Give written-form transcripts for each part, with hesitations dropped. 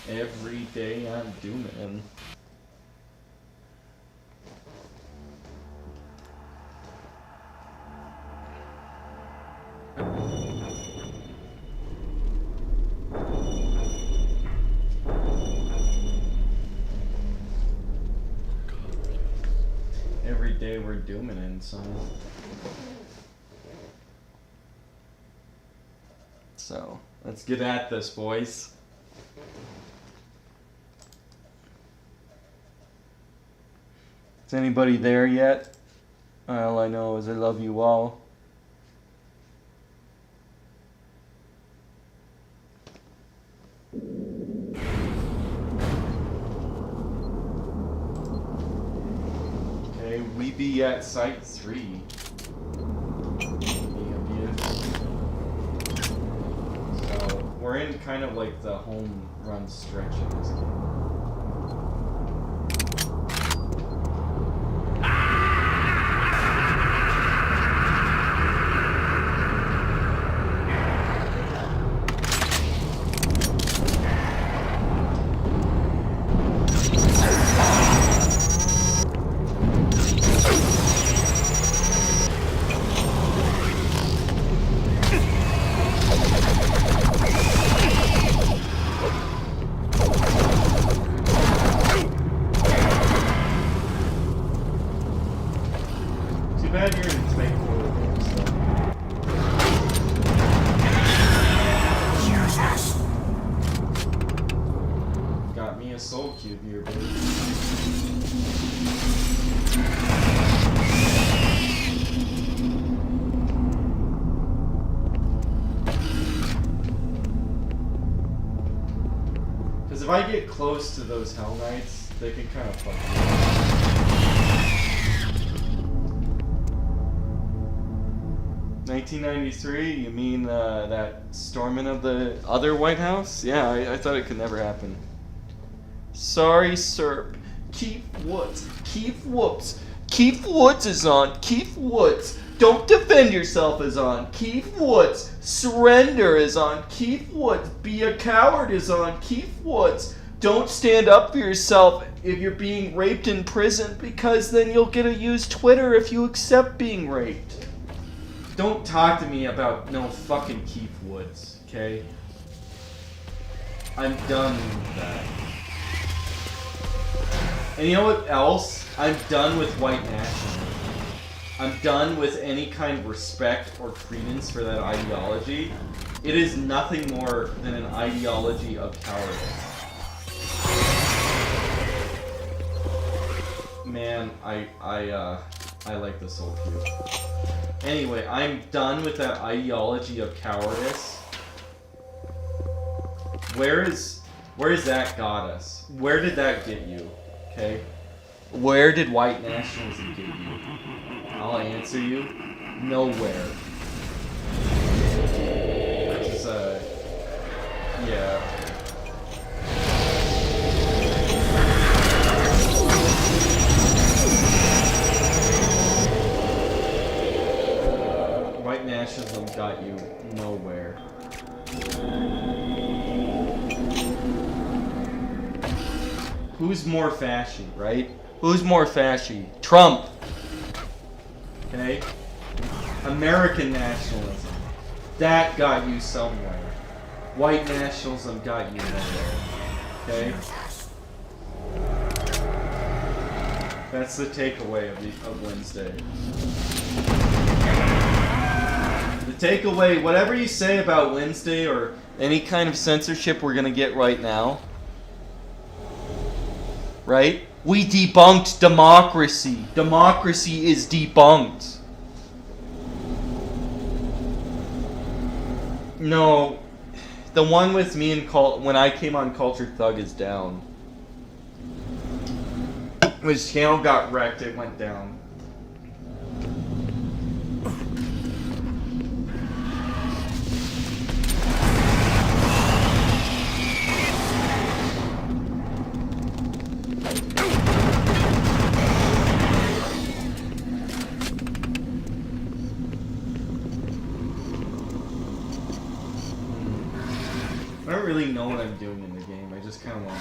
Every day I'm dooming. Every day we're dooming in, son. So, let's get at this, boys. Is anybody there yet? All I know is I love you all. Okay, we be at Site 3. So, we're in kind of like the home run stretch of this game. If I get close to those Hell Knights, they can kind of fuck me. 1993? You mean that storming of the other White House? Yeah, I thought it could never happen. Sorry, Serp. Keith Woods. Keith Woods. Keith Woods is on. Keith Woods. Don't defend yourself is on. Keith Woods. Surrender is on. Keith Woods. Be a coward is on. Keith Woods. Don't stand up for yourself if you're being raped in prison, because then you'll get to use Twitter if you accept being raped. Don't talk to me about no fucking Keith Woods, okay? I'm done with that. And you know what else? I'm done with white nationalism. I'm done with any kind of respect or credence for that ideology. It is nothing more than an ideology of cowardice. Man, I like the Soul Cube. Anyway, I'm done with that ideology of cowardice. Where is that got us? Where did that get you? Okay? Where did white nationalism get you? I'll answer you. Nowhere. Which is, yeah. White nationalism got you nowhere. Who's more fashy, right? Who's more fashy? Trump. Okay? American nationalism. That got you somewhere. White nationalism got you nowhere. Okay? That's the takeaway of Wednesday. The takeaway, whatever you say about Wednesday or any kind of censorship we're gonna get right now, right? We debunked democracy. Democracy is debunked. No, the one with me and when I came on Cultured Thug is down. When his channel got wrecked, it went down. I don't really know what I'm doing in the game. I just kind of want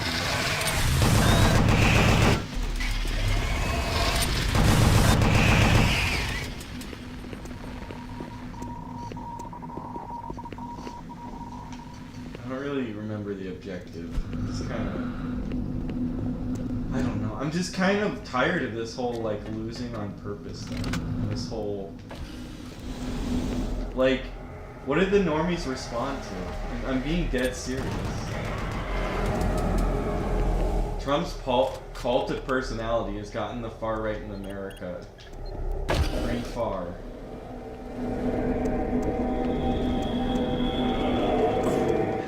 I don't really remember the objective. It's kind of... I don't know. I'm just kind of tired of this whole, like, losing on purpose thing. This whole... Like, what did the normies respond to? I'm being dead serious. Trump's cult of personality has gotten the far right in America pretty far.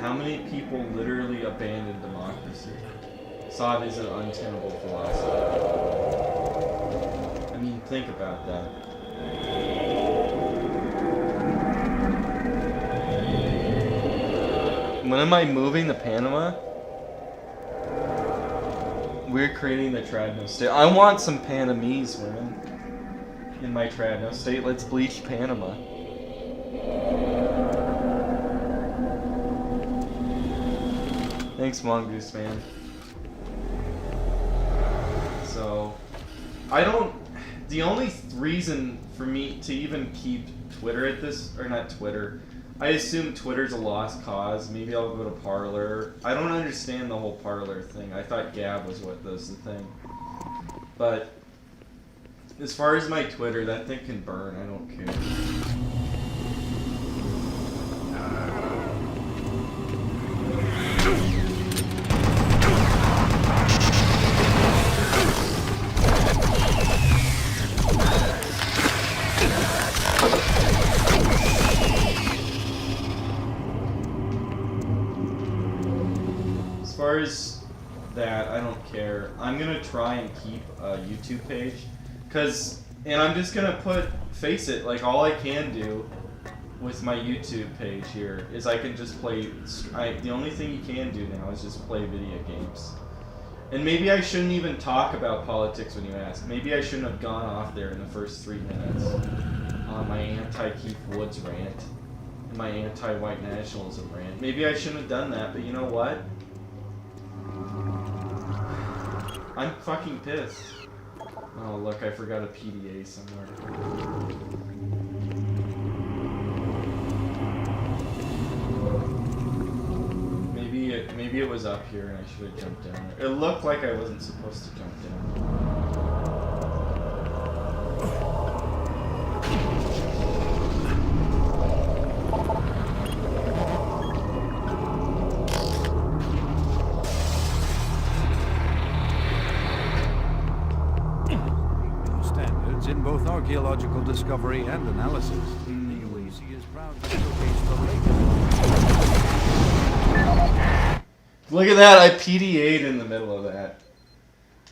How many people literally abandoned democracy? Saw it as an untenable philosophy. I mean, think about that. When am I moving to Panama? We're creating the Tradno state. I want some Panamese women in my Tradno state. Let's bleach Panama. Thanks, Mongoose Man. So, I don't... The only reason for me to even keep Twitter at this... Or not Twitter. I assume Twitter's a lost cause. Maybe I'll go to Parler. I don't understand the whole Parler thing. I thought Gab was what was the thing. But, as far as my Twitter, that thing can burn. I don't care. As far as that, I don't care. I'm gonna try and keep a YouTube page, and I'm just gonna face it, like all I can do with my YouTube page here is I can just play, the only thing you can do now is just play video games. And maybe I shouldn't even talk about politics when you ask. Maybe I shouldn't have gone off there in the first 3 minutes on my anti-Keith Woods rant, and my anti-white nationalism rant. Maybe I shouldn't have done that, but you know what? I'm fucking pissed. Oh look, I forgot a PDA somewhere. Maybe it was up here and I should have jumped down there. It looked like I wasn't supposed to jump down. In both archaeological discovery and analysis, the UAC is proud to showcase the latest. Look at that, I PDA'd in the middle of that.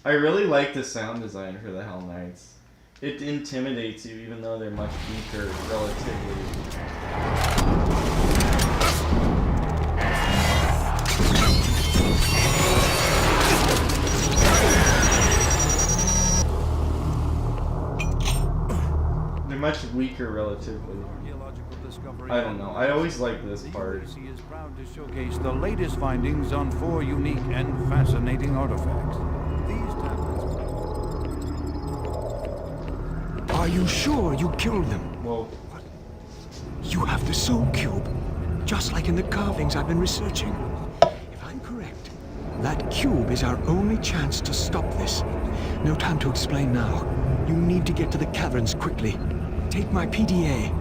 I really like the sound design for the Hell Knights. It intimidates you even though they're much weaker relatively. Much weaker relatively. I don't know. I always like this part. The UAC is proud to showcase the latest findings on 4 unique and fascinating artifacts. These tablets. Are you sure you killed them? Well, what? You have the Soul Cube, just like in the carvings I've been researching. If I'm correct, that cube is our only chance to stop this. No time to explain now. You need to get to the caverns quickly. Take my PDA.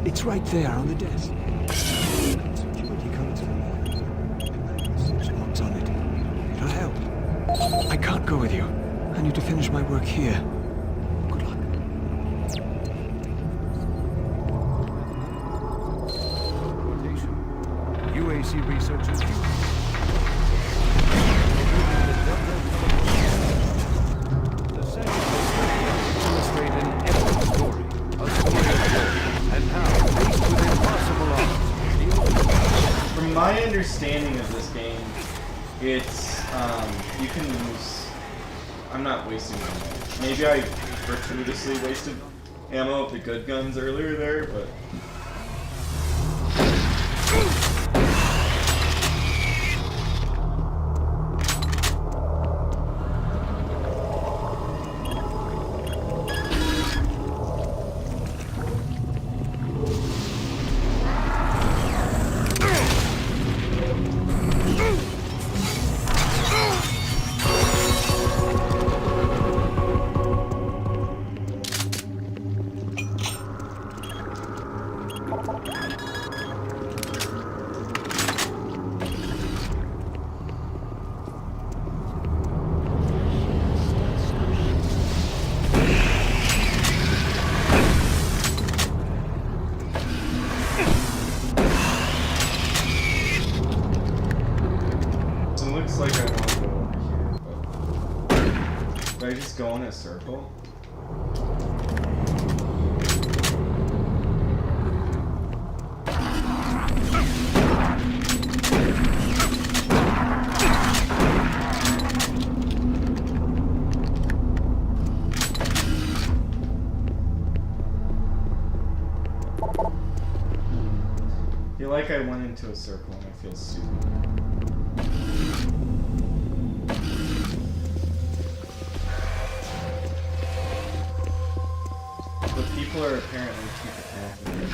It's right there on the desk. Security codes for that. Message logs on it. It'll help. I can't go with you. I need to finish my work here. Good luck. UAC researchers my understanding of this game, it's, you can use... I'm not wasting ammo. Maybe I gratuitously wasted ammo with the good guns earlier there, but... go in a circle? I feel like I went into a circle and I feel stupid. But people are apparently keep attacking me.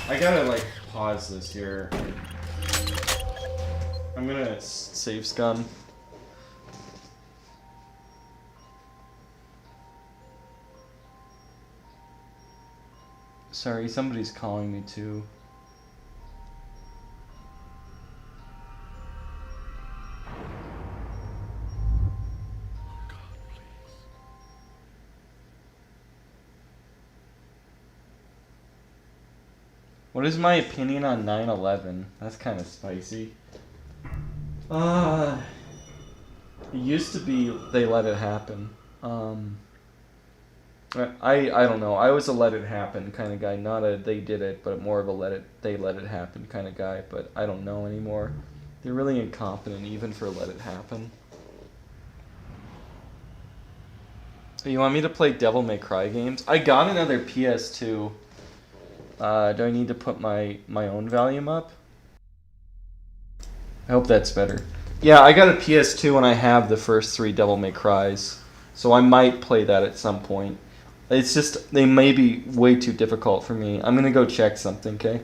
I gotta like pause this here. I'm gonna save scum. Sorry, somebody's calling me too. What is my opinion on 9/11? That's kind of spicy. It used to be they let it happen. I don't know. I was a let it happen kind of guy, not a they did it, but more of a they let it happen kind of guy. But I don't know anymore. They're really incompetent even for let it happen. You want me to play Devil May Cry games? I got another PS2. Do I need to put my own volume up? I hope that's better. Yeah, I got a PS2 and I have the first 3 Devil May Crys. So I might play that at some point. It's just, they may be way too difficult for me. I'm gonna go check something, okay?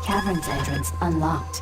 Cavern's entrance unlocked.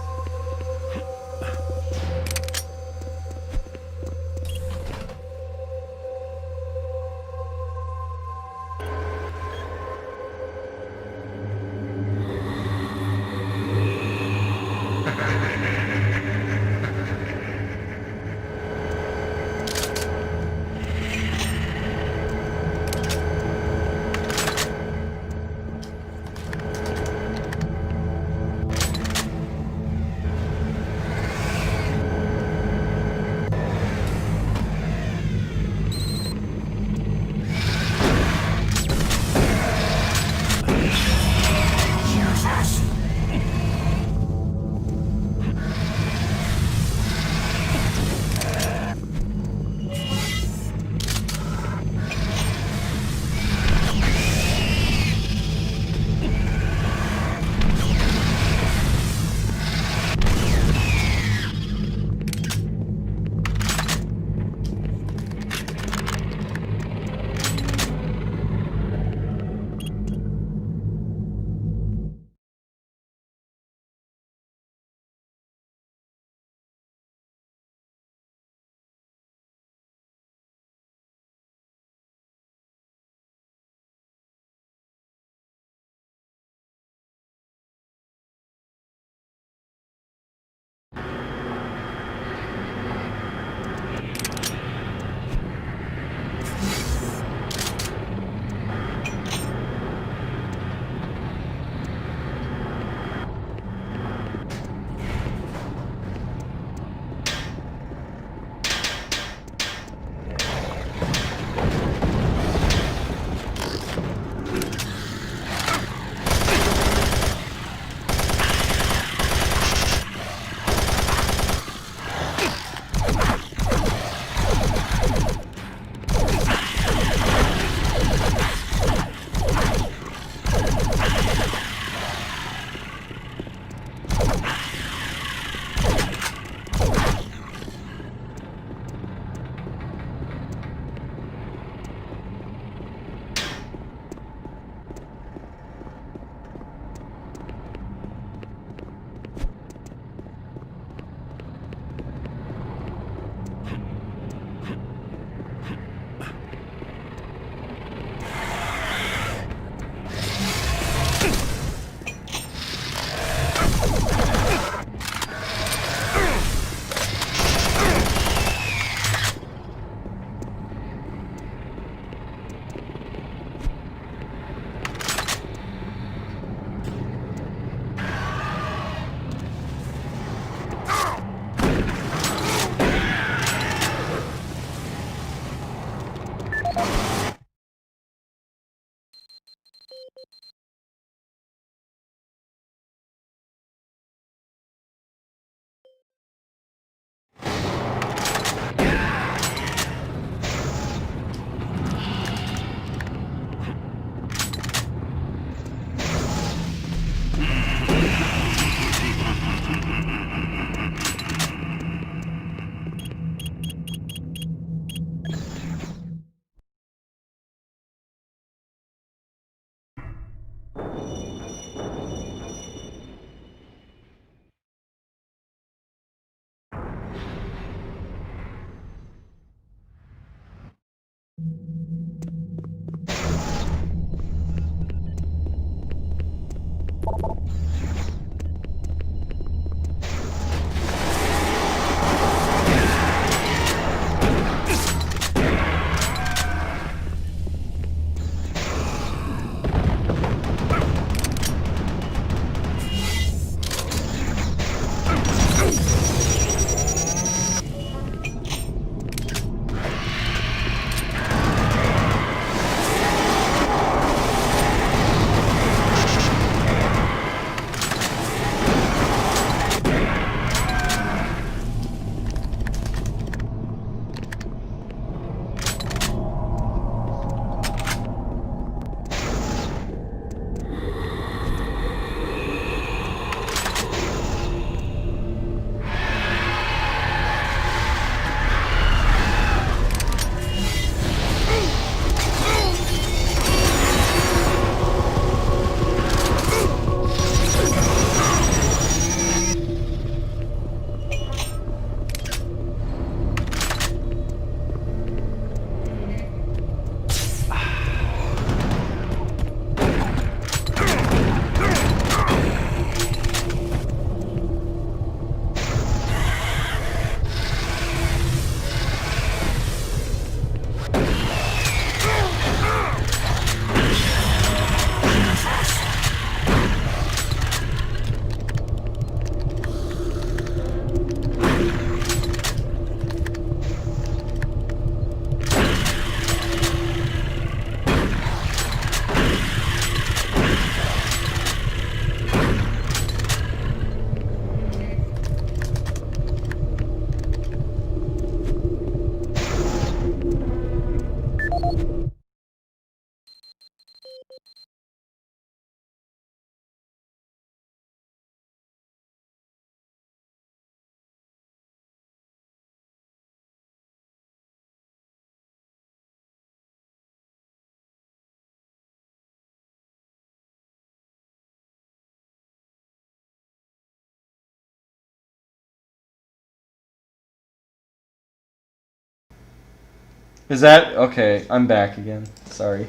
Is that okay? I'm back again. Sorry.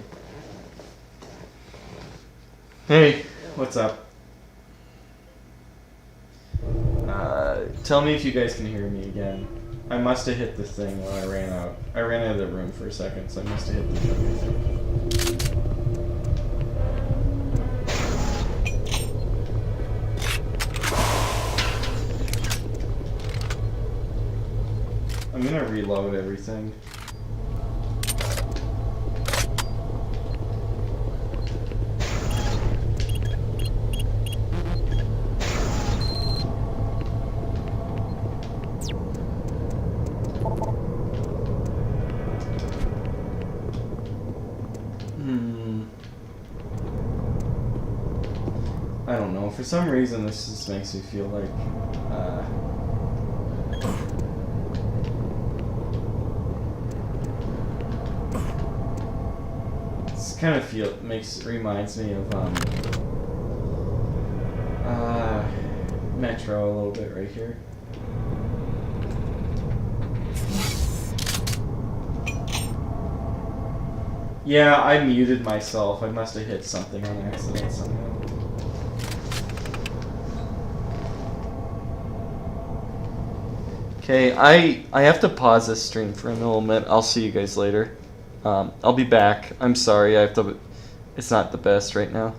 Hey, what's up? Tell me if you guys can hear me again. I must have hit the thing when I ran out. I ran out of the room for a second, so I must have hit the thing, I think. I'm gonna reload everything. I don't know. For some reason, this just makes me feel like, this kind of reminds me of, Metro a little bit right here. Yeah, I muted myself. I must have hit something on accident somehow. Okay, I have to pause this stream for a moment. I'll see you guys later. I'll be back. I'm sorry. It's not the best right now.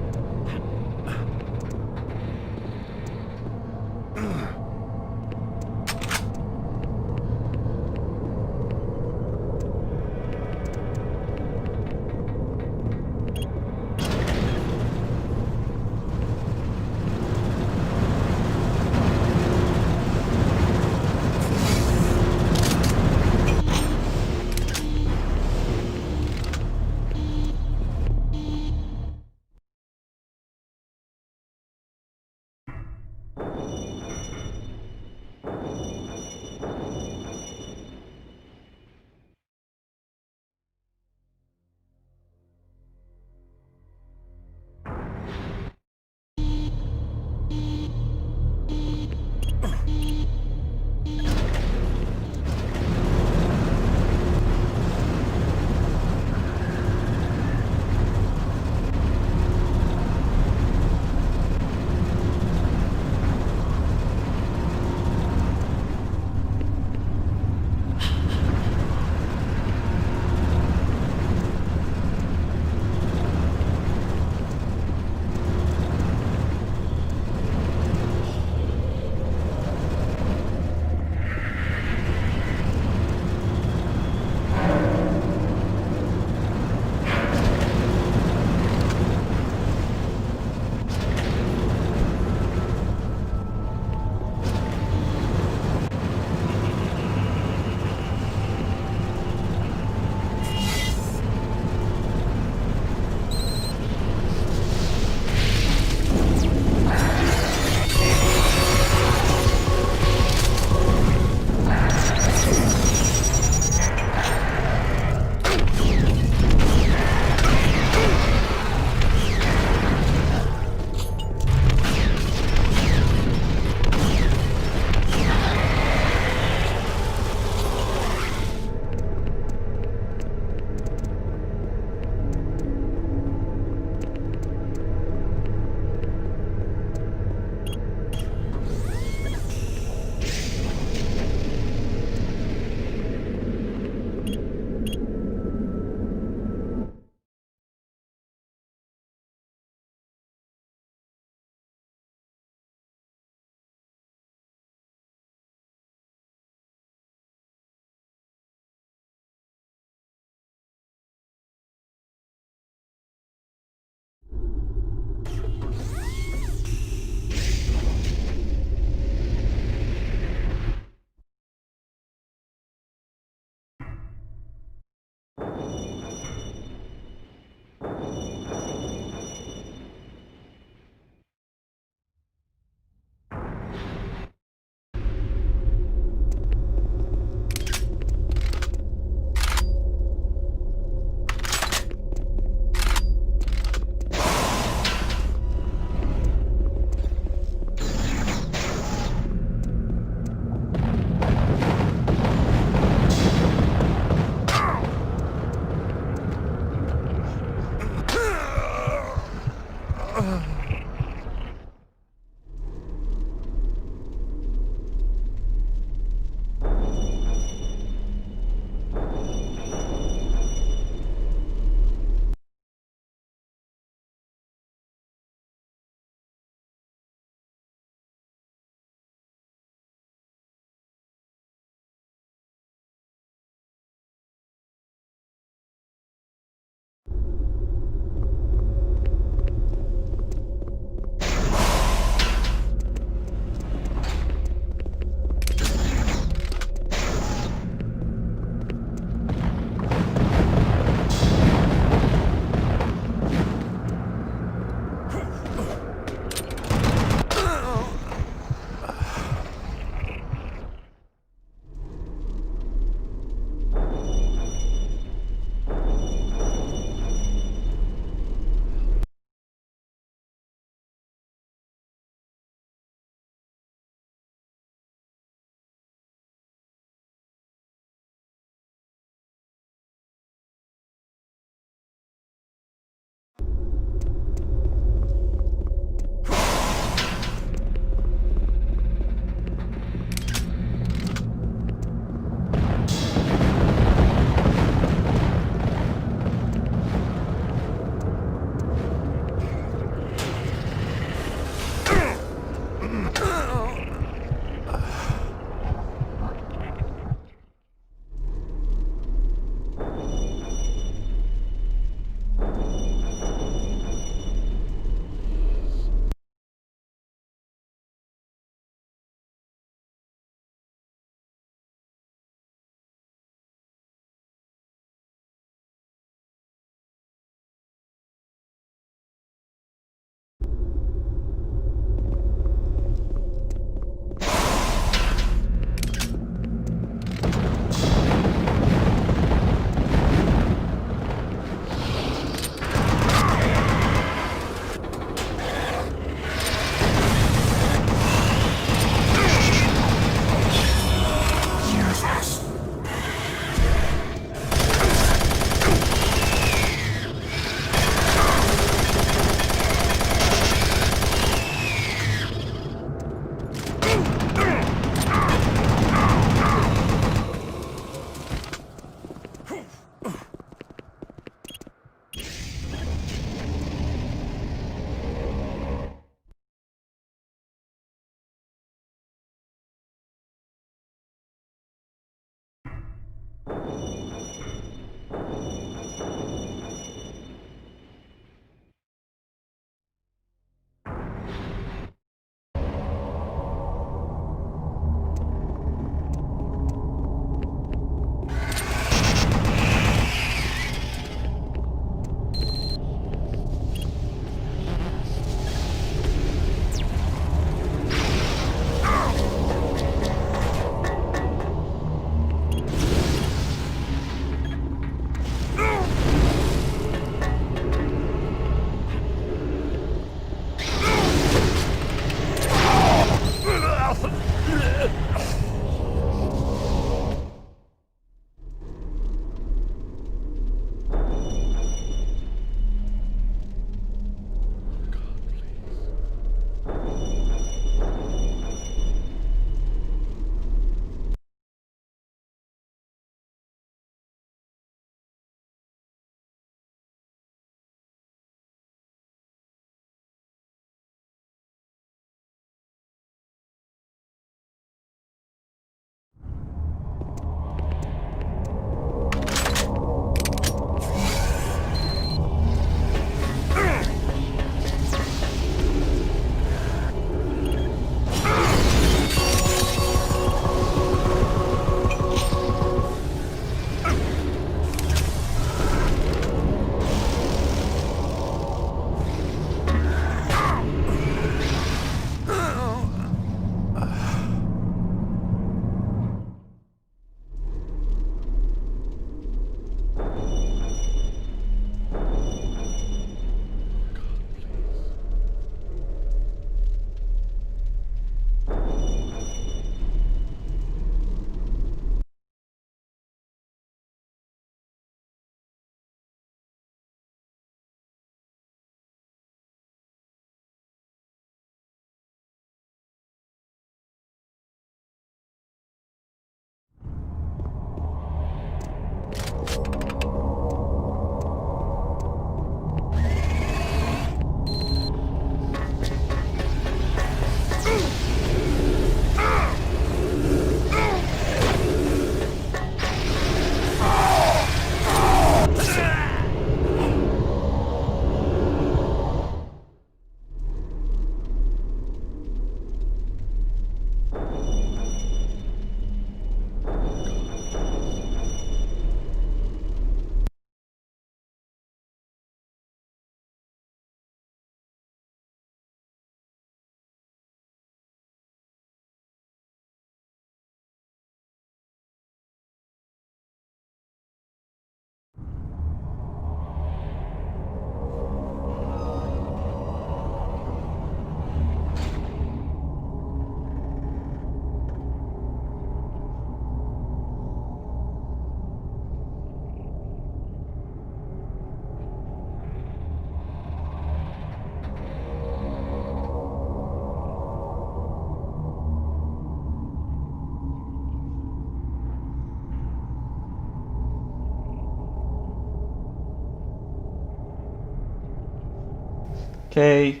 Okay.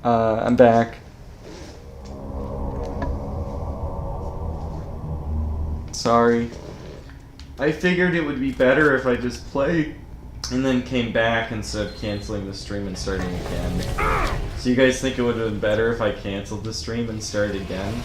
I'm back. Sorry. I figured it would be better if I just played and then came back instead of canceling the stream and starting again. So you guys think it would have been better if I canceled the stream and started again?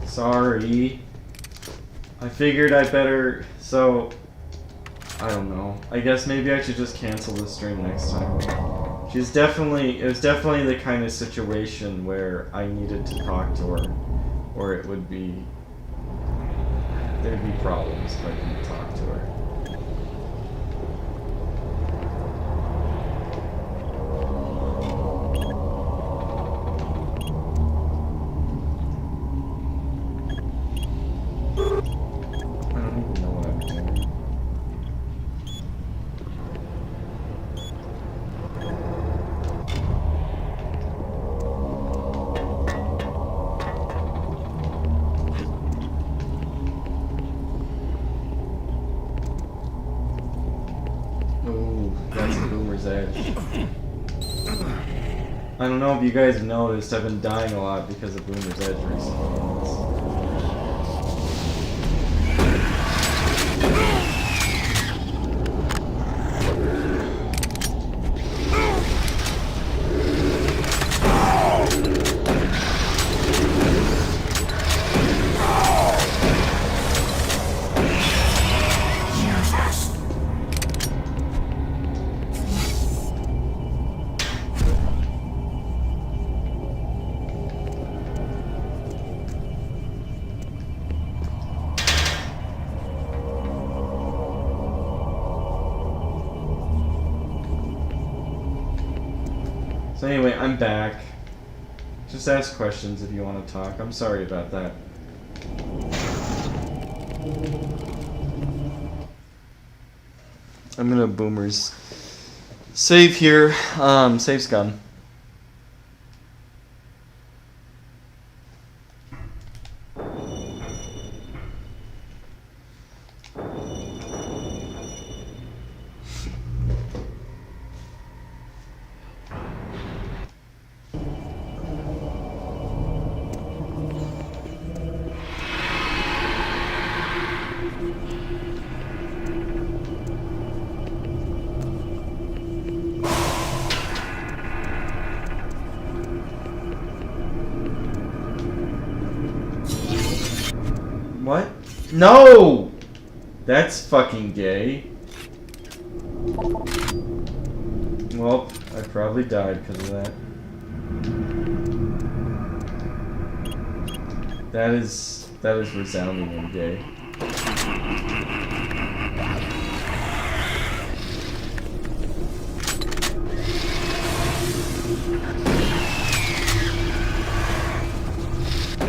Sorry. I figured I better, so, I don't know. I guess maybe I should just cancel the stream next time. It was definitely the kind of situation where I needed to talk to her, or it would be, there'd be problems if I didn't talk to her. I don't know if you guys have noticed, I've been dying a lot because of Boomer's Edge recently. So anyway, I'm back. Just ask questions if you want to talk. I'm sorry about that. I'm gonna Boomer's save here. Save's gone. What? No! That's fucking gay. Well, I probably died because of that. That is resoundingly gay.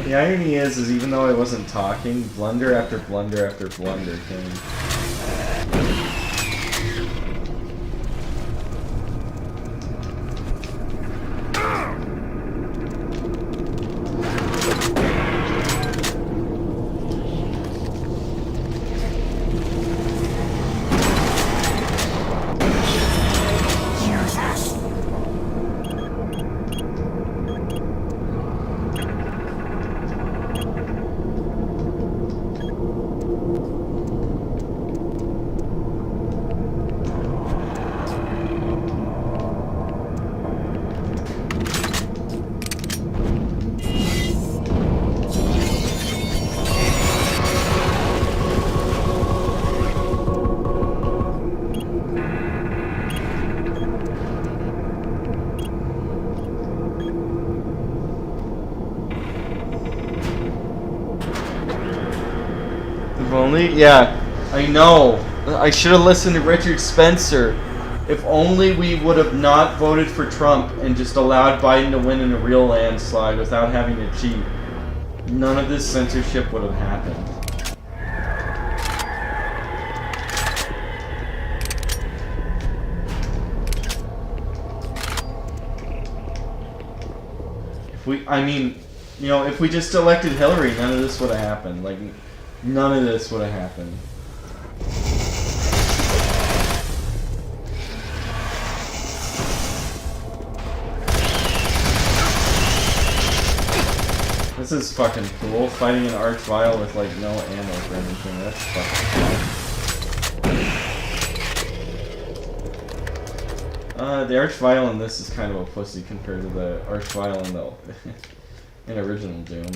The irony is even though I wasn't talking, blunder after blunder after blunder came. If only, yeah, I know. I should have listened to Richard Spencer. If only we would have not voted for Trump and just allowed Biden to win in a real landslide without having to cheat, none of this censorship would have happened. If we just elected Hillary, none of this would have happened. Like, none of this would have happened. This is fucking cool. Fighting an Archvile with, like, no ammo for anything. That's fucking cool. The Archvile in this is kind of a pussy compared to the Archvile in the in original Doom.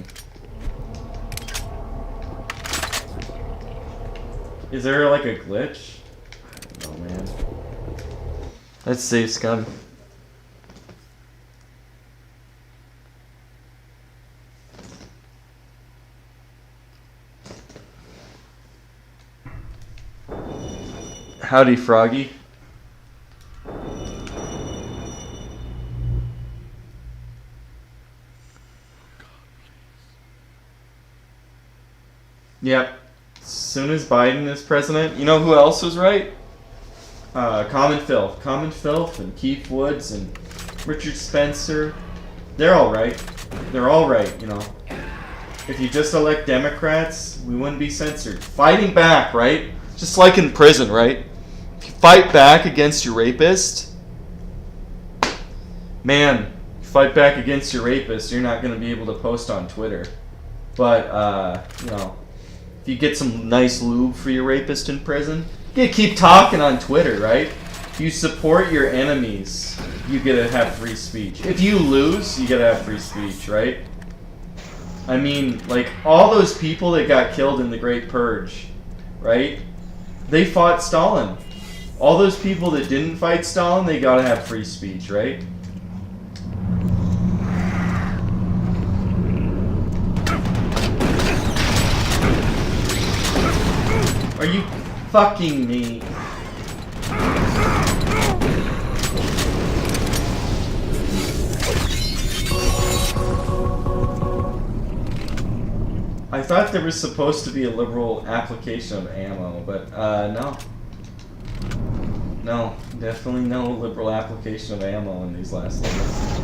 Is there like a glitch? I don't know, man. Let's save scum. Howdy, Froggy. Yep. As soon as Biden is president, you know who else was right? Common Filth. Common Filth and Keith Woods and Richard Spencer. They're all right. They're all right, you know. If you just elect Democrats, we wouldn't be censored. Fighting back, right? Just like in prison, right? If you fight back against your rapist, man, you fight back against your rapist, you're not going to be able to post on Twitter. But, you know, if you get some nice lube for your rapist in prison, you keep talking on Twitter, right? If you support your enemies, you get to have free speech. If you lose, you get to have free speech, right? I mean, like, all those people that got killed in the Great Purge, right? They fought Stalin. All those people that didn't fight Stalin, they gotta have free speech, right? Are you fucking me? I thought there was supposed to be a liberal application of ammo, but no. No, definitely no liberal application of ammo in these last levels.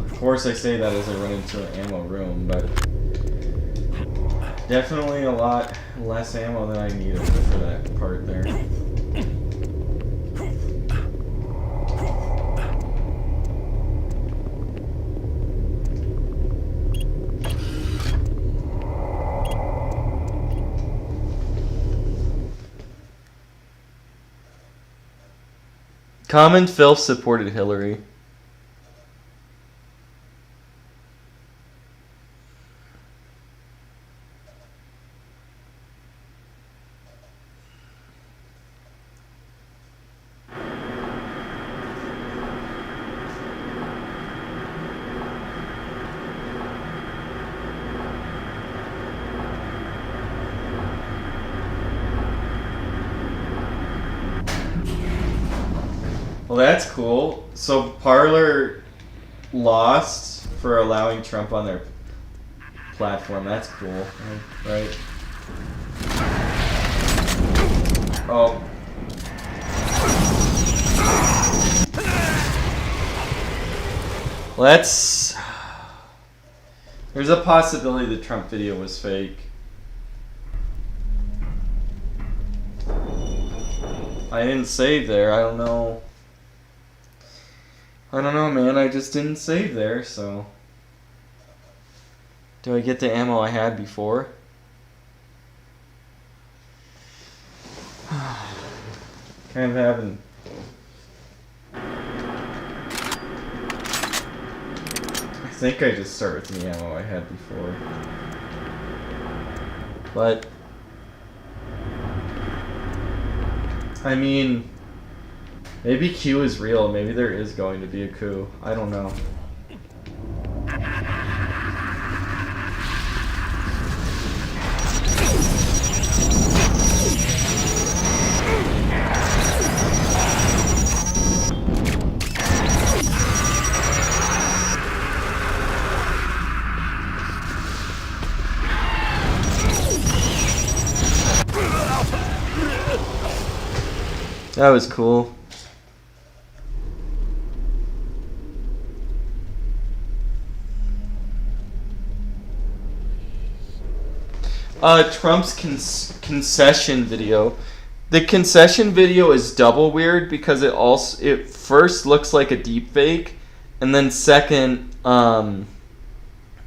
Of course I say that as I run into an ammo room, but definitely a lot less ammo than I needed for that part there. Common Filth supported Hillary. Well, that's cool. So Parler lost for allowing Trump on their platform. That's cool, right? Oh. Let's... There's a possibility the Trump video was fake. I didn't save there. I don't know. I don't know, man. I just didn't save there, so... Do I get the ammo I had before? Kind of having... I think I just start with the ammo I had before. But... I mean... Maybe Q is real. Maybe there is going to be a coup. I don't know. That was cool. Trump's concession video. The concession video is double weird because it first looks like a deep fake, and then second,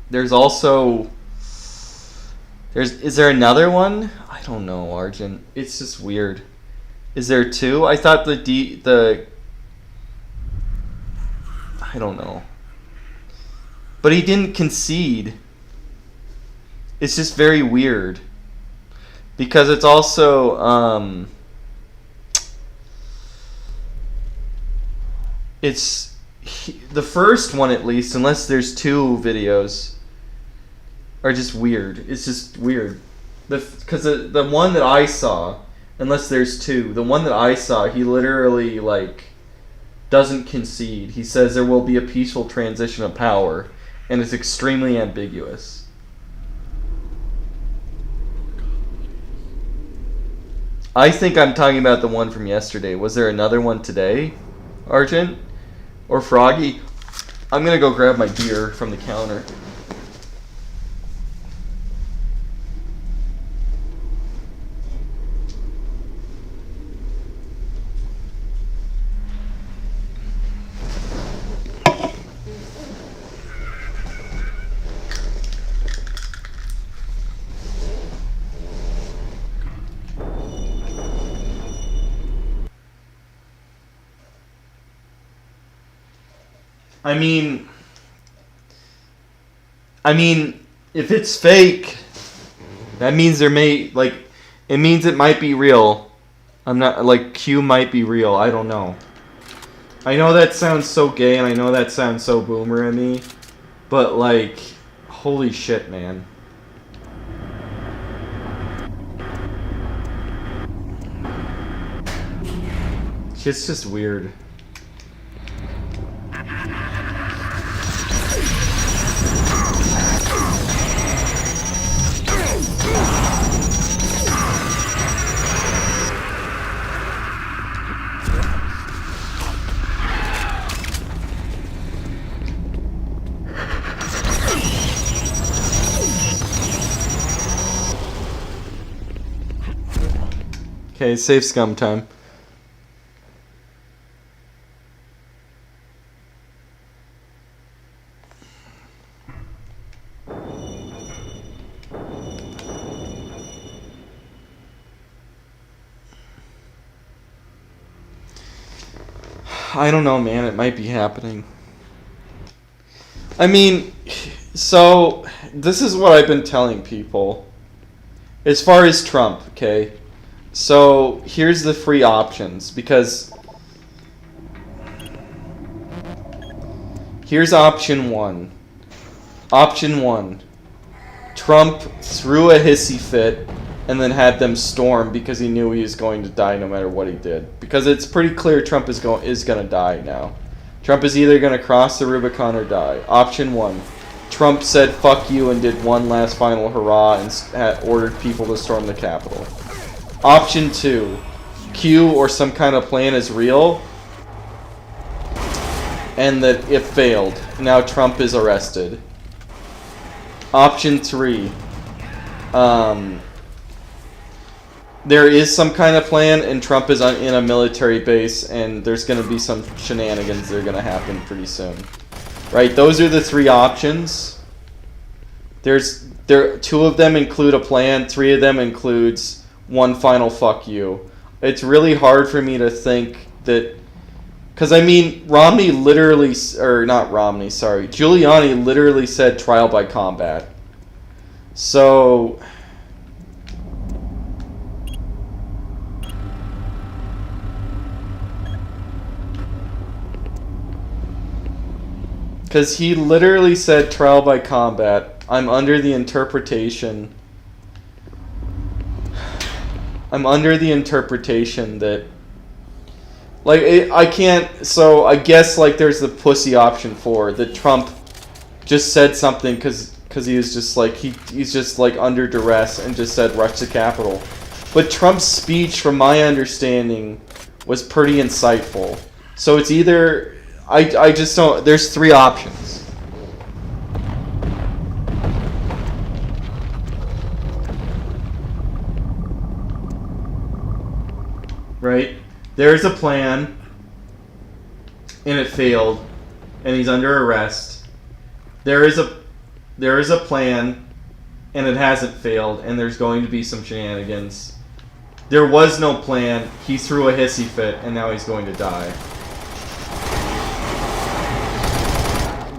there's also is there another one? I don't know, Argent. It's just weird. Is there two? I thought the I don't know. But he didn't concede. It's just very weird. Because it's also the first one, at least, unless there's two videos, are just weird. It's just weird. Because the one that I saw, unless there's two, the one that I saw, he literally doesn't concede. He says there will be a peaceful transition of power, and it's extremely ambiguous. I think I'm talking about the one from yesterday. Was there another one today, Argent? Or Froggy? I'm gonna go grab my beer from the counter. I mean, if it's fake, that means it means it might be real. I'm not, Q might be real. I don't know. I know that sounds so gay, and I know that sounds so boomer at me, but, holy shit, man. It's just weird. Okay, safe scum time. I don't know, man. It might be happening. I mean, so this is what I've been telling people. As far as Trump, okay? So here's the free options, because here's option one. Option one. Trump threw a hissy fit and then had them storm because he knew he was going to die no matter what he did. Because it's pretty clear Trump is going to die now. Trump is either going to cross the Rubicon or die. Option one. Trump said fuck you and did one last final hurrah and ordered people to storm the Capitol. Option 2, Q or some kind of plan is real, and that it failed. Now Trump is arrested. Option 3, there is some kind of plan, and Trump is in a military base, and there's going to be some shenanigans that are going to happen pretty soon. Right? Those are the three options. Two of them include a plan. 3 of them includes one final fuck you. It's really hard for me to think that, because Romney literally, or not Romney, sorry, Giuliani literally said trial by combat. So because he literally said trial by combat. I'm under the interpretation that, I can't, so I guess, there's the pussy option 4, that Trump just said something because he was just, he's just, under duress and just said rush the Capitol. But Trump's speech, from my understanding, was pretty insightful. So it's either I just don't. There's three options. Right? There's a plan, and it failed, and he's under arrest. There is a plan, and it hasn't failed, and there's going to be some shenanigans. There was no plan. He threw a hissy fit, and now he's going to die.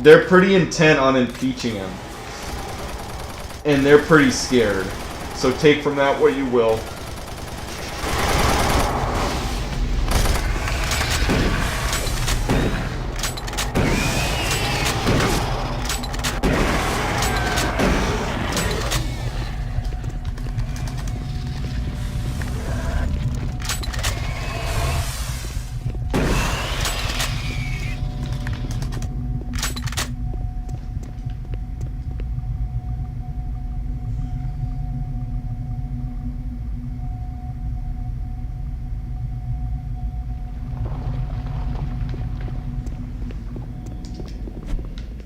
They're pretty intent on impeaching him, and they're pretty scared. So take from that what you will.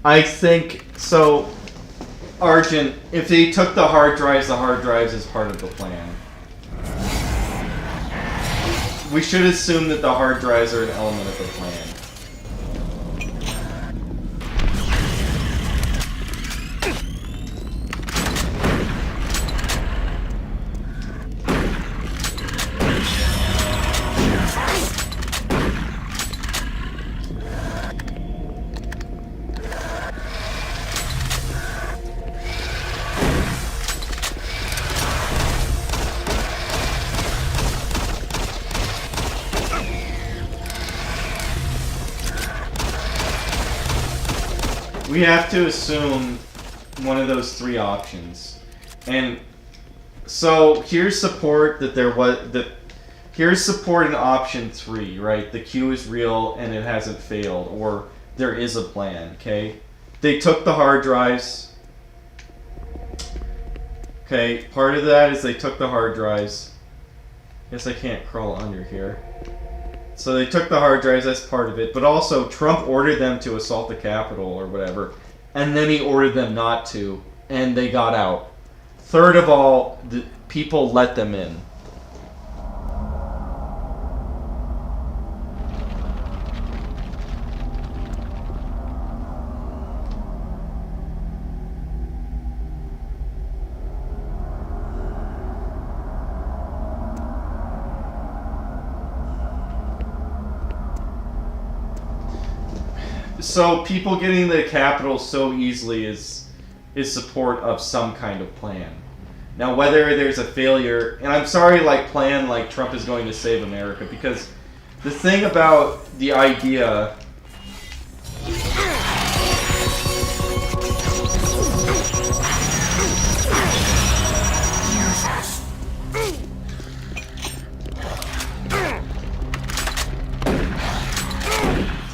I think so. Argent, if they took the hard drives is part of the plan. We should assume that the hard drives are an element of the plan. We have to assume one of those three options. And so here's support that here's support in option 3, right? The Q is real and it hasn't failed, or there is a plan, okay? They took the hard drives. Okay, part of that is they took the hard drives. Guess I can't crawl under here. So they took the hard drives, that's part of it. But also, Trump ordered them to assault the Capitol or whatever. And then he ordered them not to. And they got out. Third of all, the people let them in. So people getting the Capitol so easily is support of some kind of plan. Now whether there's a failure, and I'm sorry, plan like Trump is going to save America, because the thing about the idea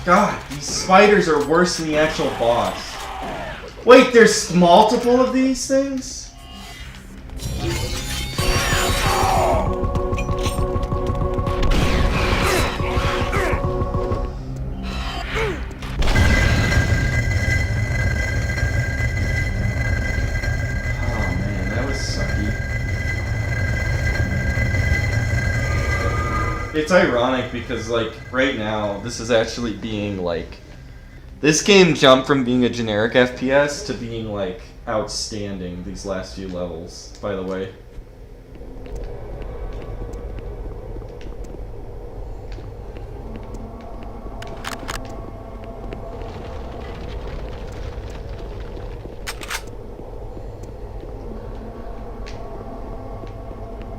God, these spiders are worse than the actual boss. Wait, there's multiple of these things? Oh man, that was sucky. It's ironic because, right now, this is actually being, this game jumped from being a generic FPS to being, outstanding these last few levels, by the way.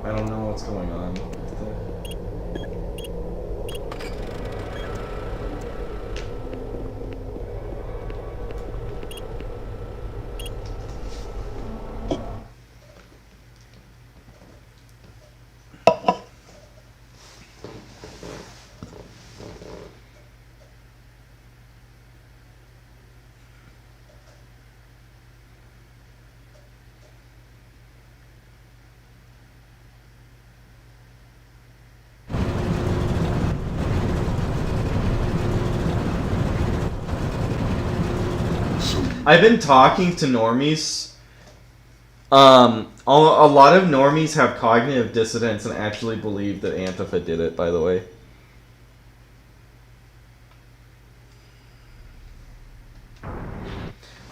I don't know what's going on with it. I've been talking to normies. A lot of normies have cognitive dissonance and actually believe that Antifa did it, by the way.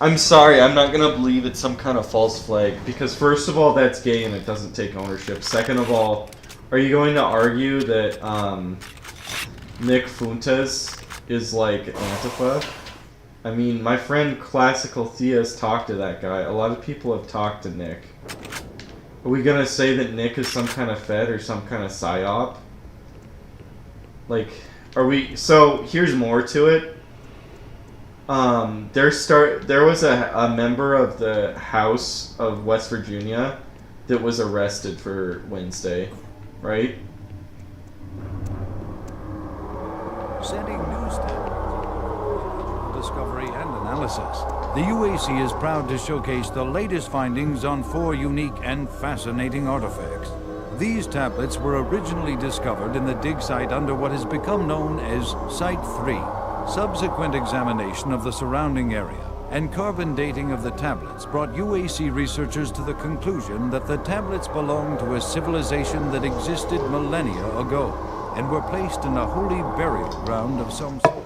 I'm sorry, I'm not gonna believe it's some kind of false flag, because first of all, that's gay and it doesn't take ownership. Second of all, are you going to argue that Nick Fuentes is like Antifa? I mean, my friend Classical Thea's talked to that guy. A lot of people have talked to Nick. Are we gonna say that Nick is some kind of Fed or some kind of PSYOP? Like, are we... So, here's more to it. There was a member of the House of West Virginia that was arrested for Wednesday, right? Sending news discovery and analysis. The UAC is proud to showcase the latest findings on 4 unique and fascinating artifacts. These tablets were originally discovered in the dig site under what has become known as Site 3. Subsequent examination of the surrounding area and carbon dating of the tablets brought UAC researchers to the conclusion that the tablets belonged to a civilization that existed millennia ago and were placed in a holy burial ground of some sort.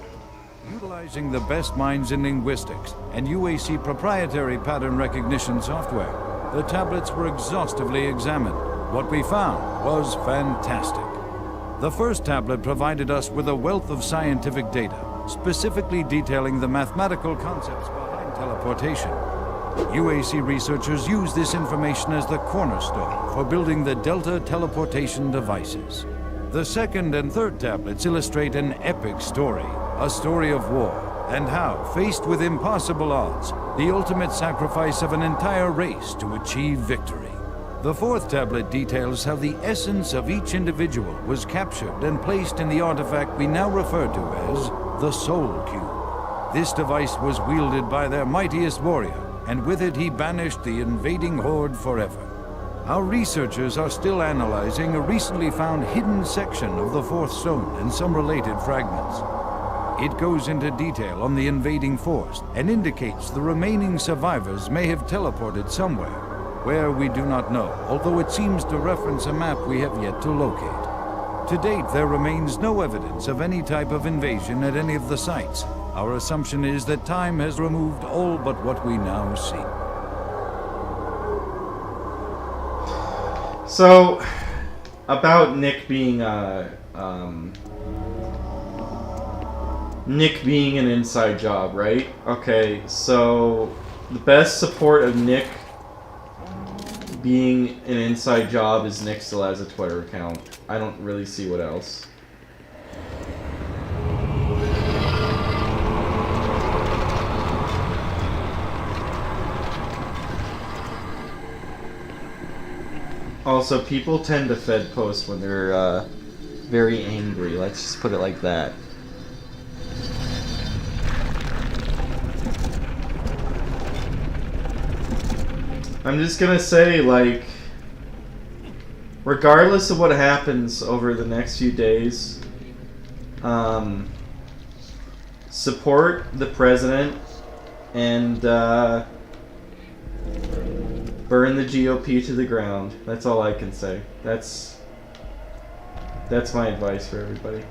Utilizing the best minds in linguistics and UAC proprietary pattern recognition software, the tablets were exhaustively examined. What we found was fantastic. The first tablet provided us with a wealth of scientific data, specifically detailing the mathematical concepts behind teleportation. UAC researchers use this information as the cornerstone for building the Delta teleportation devices. The second and third tablets illustrate an epic story, a story of war, and how, faced with impossible odds, the ultimate sacrifice of an entire race to achieve victory. The fourth tablet details how the essence of each individual was captured and placed in the artifact we now refer to as the Soul Cube. This device was wielded by their mightiest warrior, and with it he banished the invading horde forever. Our researchers are still analyzing a recently found hidden section of the fourth stone and some related fragments. It goes into detail on the invading force and indicates the remaining survivors may have teleported somewhere, where we do not know, although it seems to reference a map we have yet to locate. To date, there remains no evidence of any type of invasion at any of the sites. Our assumption is that time has removed all but what we now see. So, about Nick being an inside job, right? Okay, so the best support of Nick being an inside job is Nick still has a Twitter account. I don't really see what else. Also, people tend to Fed post when they're very angry. Let's just put it like that. I'm just gonna say, like, regardless of what happens over the next few days, support the president and burn the GOP to the ground. That's all I can say. That's my advice for everybody.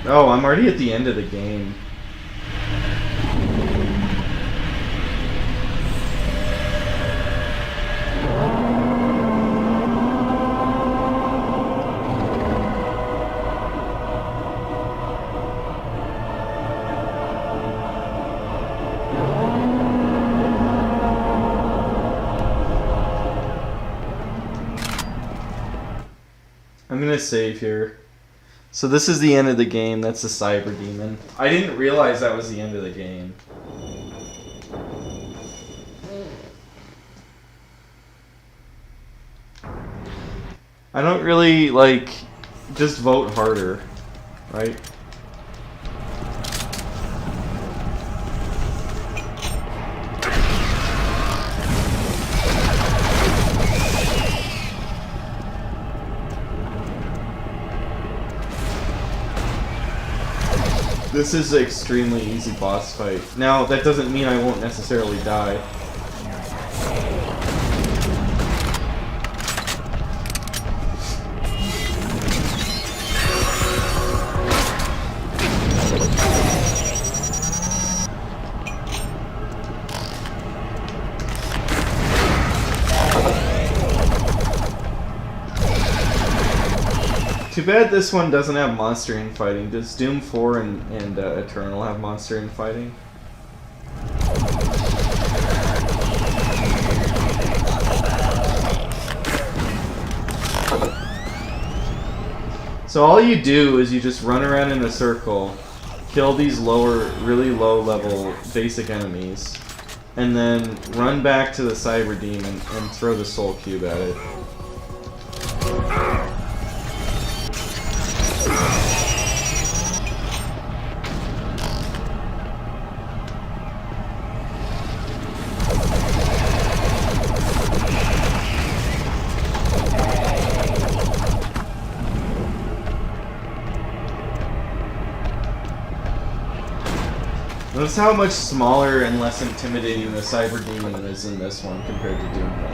Oh, I'm already at the end of the game. I'm gonna save here. So this is the end of the game. That's the Cyber Demon. I didn't realize that was the end of the game. I don't really, like, just vote harder, right? This is an extremely easy boss fight. Now, that doesn't mean I won't necessarily die. Too bad this one doesn't have monster infighting. Does Doom 4 and Eternal have monster infighting? So all you do is you just run around in a circle, kill these really low level basic enemies, and then run back to the Cyber Demon and throw the Soul Cube at it. Notice how much smaller and less intimidating the Cyber Demon is in this one compared to Doom 1.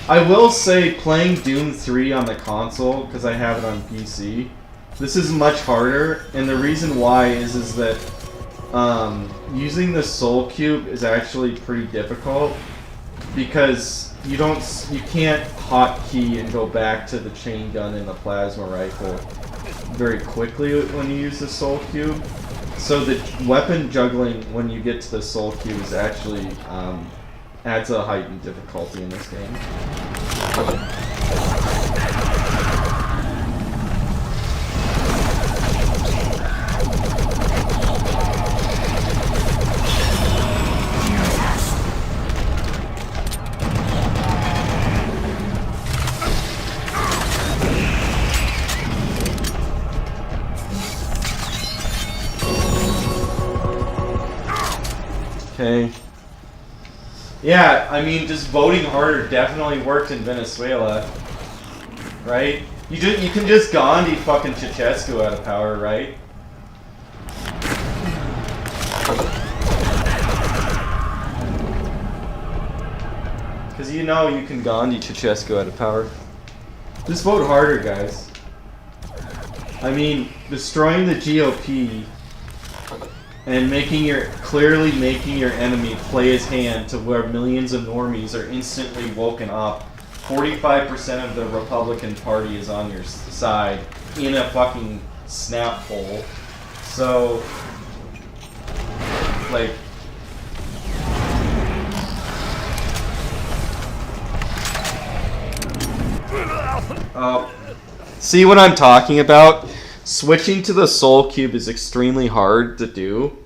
I will say, playing Doom 3 on the console, because I have it on PC, this is much harder, and the reason why is that using the Soul Cube is actually pretty difficult, because you can't hotkey and go back to the chain gun and the plasma rifle very quickly when you use the Soul Cube. So the weapon juggling when you get to the Soul Cube is actually adds a heightened difficulty in this game. Okay. Yeah, I mean, just voting harder definitely worked in Venezuela, right? You can just Gandhi fucking Ceausescu out of power, right? Because you know you can Gandhi Ceausescu out of power. Just vote harder, guys. I mean, destroying the GOP and clearly making your enemy play his hand to where millions of normies are instantly woken up. 45% of the Republican Party is on your side in a fucking snap poll. So, like, see what I'm talking about? Switching to the Soul Cube is extremely hard to do.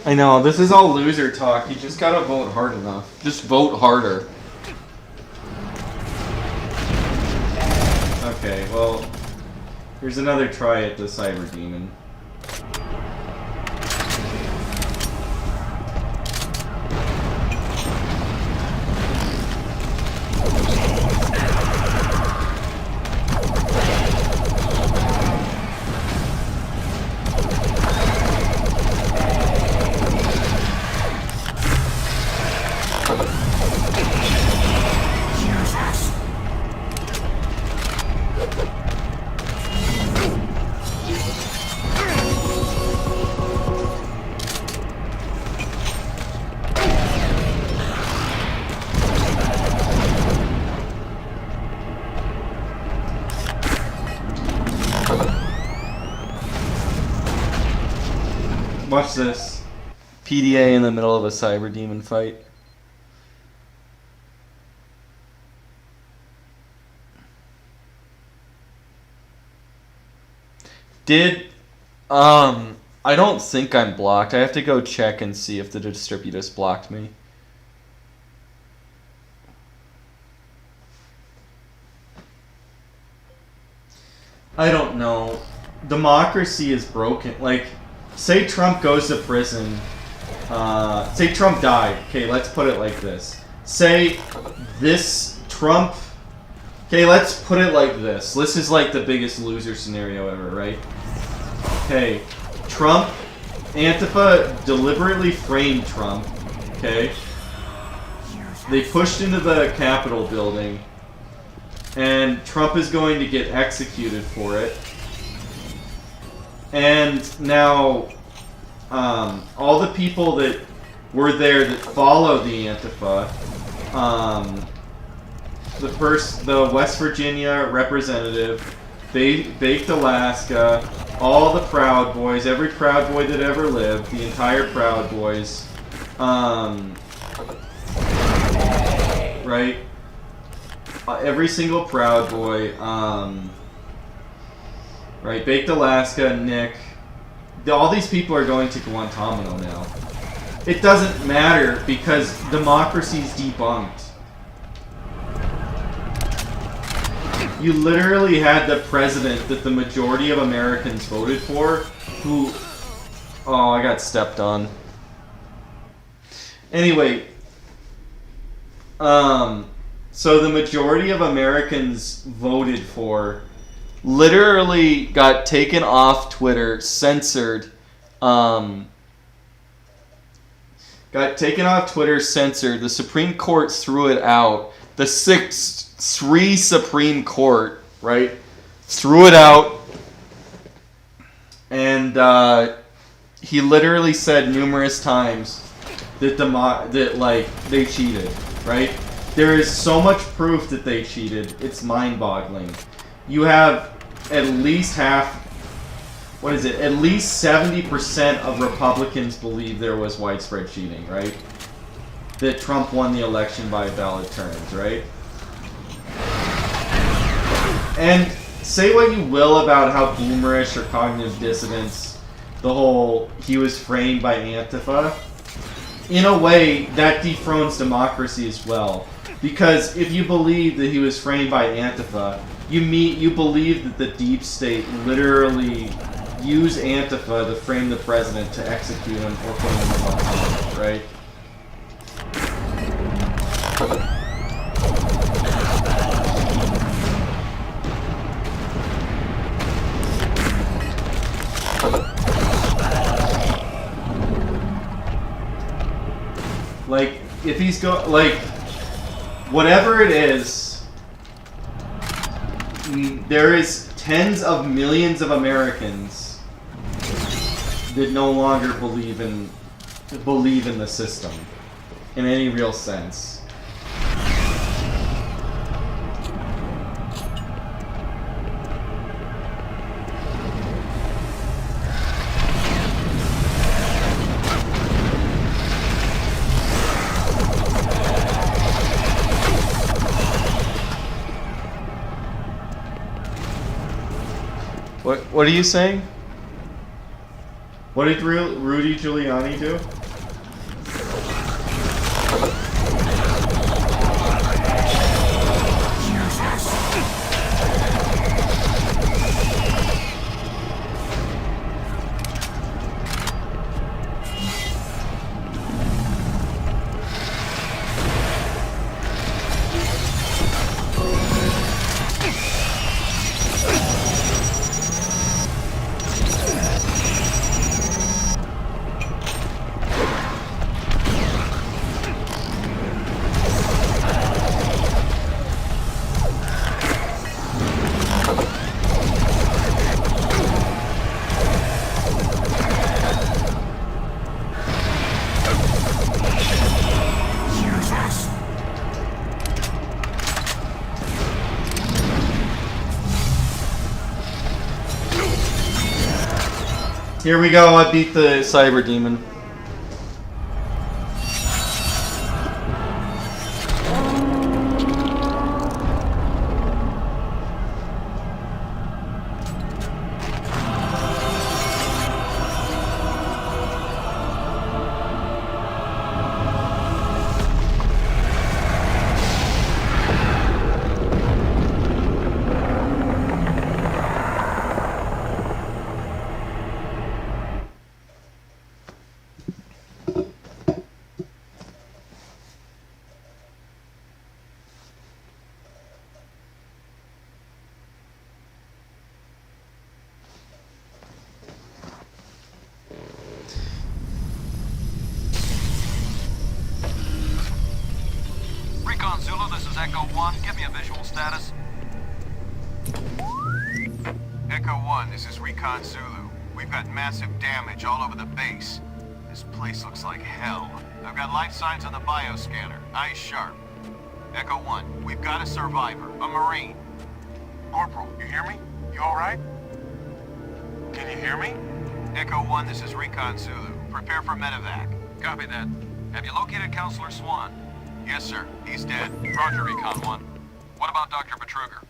I know, this is all loser talk. You just gotta vote hard enough. Just vote harder. Okay, well, here's another try at the Cyber Demon. Watch this. PDA in the middle of a Cyber Demon fight. I don't think I'm blocked. I have to go check and see if the distributors blocked me. I don't know. Democracy is broken. Like, say Trump goes to prison. Say Trump died. Okay, let's put it like this. Say this Trump... Okay, let's put it like this. This is like the biggest loser scenario ever, right? Okay, Trump, Antifa deliberately framed Trump, okay? They pushed into the Capitol building, and Trump is going to get executed for it. And now, all the people that were there that followed the Antifa, the West Virginia representative, Baked Alaska, all the Proud Boys, every Proud Boy that ever lived, the entire Proud Boys, right? Every single Proud Boy, right? Baked Alaska, Nick, all these people are going to Guantanamo now. It doesn't matter because democracy's debunked. You literally had the president that the majority of Americans voted for, who... Oh, I got stepped on. Anyway, so the majority of Americans voted for literally got taken off Twitter, censored, got taken off Twitter, censored. The Supreme Court threw it out. The 6-3 Supreme Court, right, threw it out, and he literally said numerous times that they cheated, right? There is so much proof that they cheated. It's mind-boggling. You have at least at least 70% of Republicans believe there was widespread cheating, right? That Trump won the election by ballot terms, right? And say what you will about how boomerish or cognitive dissonance the whole he was framed by Antifa, in a way that dethrones democracy as well. Because if you believe that he was framed by Antifa, you believe that the deep state literally used Antifa to frame the president to execute him or put him in office, right? Like, if he's whatever it is, there is tens of millions of Americans that no longer believe in the system in any real sense. What are you saying? What did Rudy Giuliani do? Here we go, I beat the Cyber Demon. Echo 1. Give me a visual status. Echo 1, this is Recon Zulu. We've got massive damage all over the base. This place looks like hell. I've got life signs on the bioscanner. Eyes sharp. Echo 1, we've got a survivor, a Marine. Corporal, you hear me? You alright? Can you hear me? Echo 1, this is Recon Zulu. Prepare for medevac. Copy that. Have you located Counselor Swan? Yes, sir. He's dead. Roger, Recon 1. What about Dr. Betruger?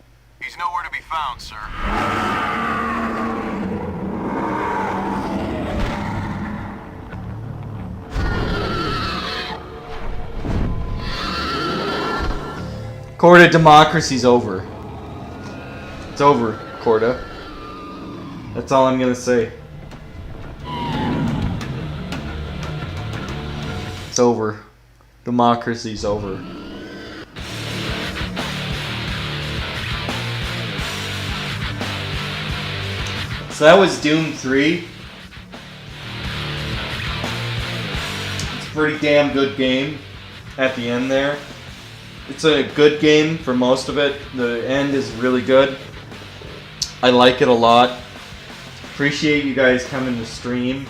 He's nowhere to be found, sir. Corda, democracy's over. It's over, Corda. That's all I'm gonna say. It's over. Democracy's over. So that was Doom 3. It's a pretty damn good game at the end there. It's a good game for most of it. The end is really good. I like it a lot. Appreciate you guys coming to stream.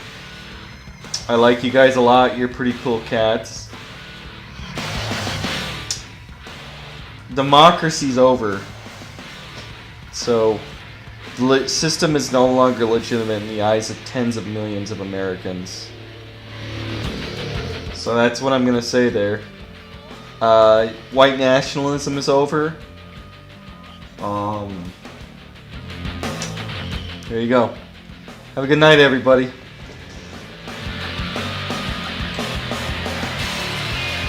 I like you guys a lot. You're pretty cool cats. Democracy's over. So the system is no longer legitimate in the eyes of tens of millions of Americans. So that's what I'm gonna say there. White nationalism is over. There you go. Have a good night, everybody.